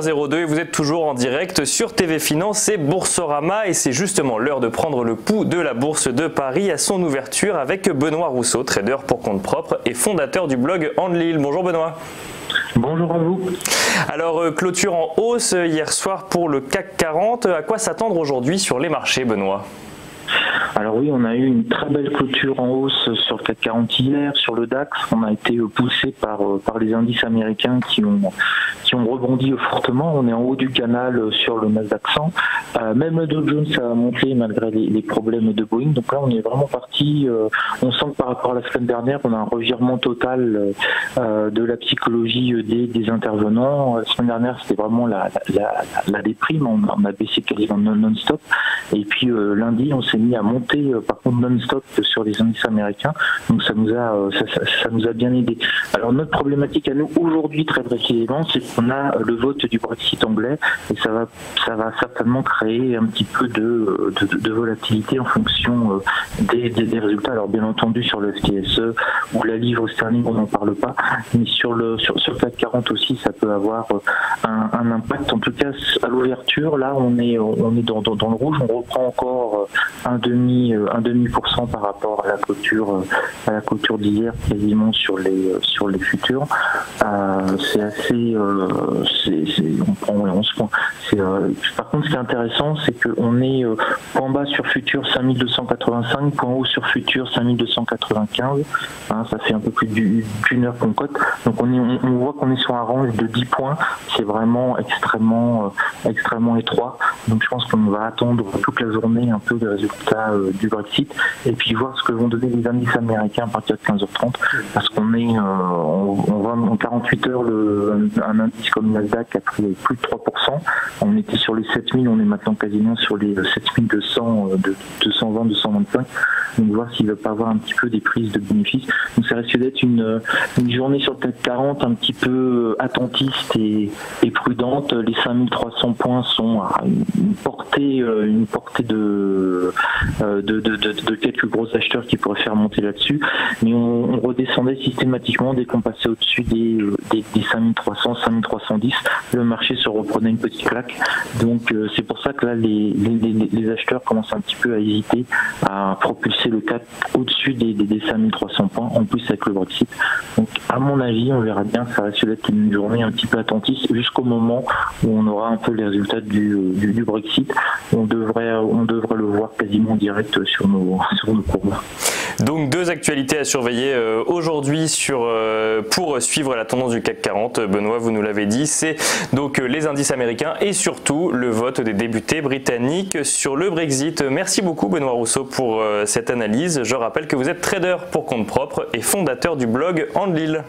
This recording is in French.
18h02 et vous êtes toujours en direct sur TV Finance et Boursorama et c'est justement l'heure de prendre le pouls de la bourse de Paris à son ouverture avec Benoît Rousseau, trader pour compte propre et fondateur du blog Enlil. Bonjour Benoît. Bonjour à vous. Alors clôture en hausse hier soir pour le CAC 40, à quoi s'attendre aujourd'hui sur les marchés Benoît ? Alors oui, on a eu une très belle clôture en hausse sur le CAC 40 hier, sur le DAX. On a été poussé par les indices américains qui ont rebondi fortement. On est en haut du canal sur le Nasdaq 100. Même le Dow Jones a monté malgré les problèmes de Boeing. Donc là, on est vraiment parti. On sent que par rapport à la semaine dernière, on a un revirement total de la psychologie des intervenants. La semaine dernière, c'était vraiment la déprime. On a baissé quasiment non-stop. Et puis lundi, on s'est mis à monter par contre non-stop sur les indices américains. Donc ça nous a bien aidé. Alors notre problématique à nous aujourd'hui très précisément, c'est qu'on a le vote du Brexit anglais et ça va certainement créer un petit peu de volatilité en fonction des résultats. Alors bien entendu sur le FTSE ou la livre sterling, on n'en parle pas, mais sur le CAC 40 aussi, ça peut avoir un impact. En tout cas, à l'ouverture, là, on est dans le rouge. On reprend encore un demi % par rapport à la clôture d'hier, quasiment sur les futurs. C'est assez, on prend 11 points. Par contre, ce qui est intéressant, c'est qu'on est point bas sur futur 5285, point haut sur futur 5295. Ça fait un peu plus d'une heure qu'on cote. Donc on voit qu'on est sur un range de 10 points. C'est vraiment extrêmement étroit. Donc je pense qu'on va attendre toute la journée un peu les résultats du Brexit et puis voir ce que vont donner les indices américains à partir de 15h30 parce qu'on est on va en 48 heures un indice comme Nasdaq a pris plus de 3%. On était sur les 7000, on est maintenant quasiment sur les 7200, 220, 225. Donc voir s'il ne va pas avoir un petit peu des prises de bénéfices. Donc ça risque d'être une journée sur le CAC 40 un petit peu attentiste et prudente. Les 5300 points sont à une portée de quelques gros acheteurs qui pourraient faire monter là-dessus. Mais on redescendait systématiquement dès qu'on passait au-dessus des 5300, 5310. Le marché se reprenait une petite claque. Donc c'est pour ça que là les acheteurs commencent un petit peu à hésiter à propulser le CAC au-dessus des 5300 points, en plus avec le Brexit. Donc à mon avis, on verra bien, ça risque d'être une journée un petit peu attentiste jusqu'au moment où on aura un peu les résultats du Brexit. On devrait le voir quasiment direct sur nos courbes. Donc deux actualités à surveiller aujourd'hui pour suivre la tendance du CAC 40. Benoît, vous nous l'avez dit, c'est donc les indices américains et surtout le vote des députés britanniques sur le Brexit. Merci beaucoup Benoît Rousseau pour cette analyse. Je rappelle que vous êtes trader pour compte propre et fondateur du blog Enlil.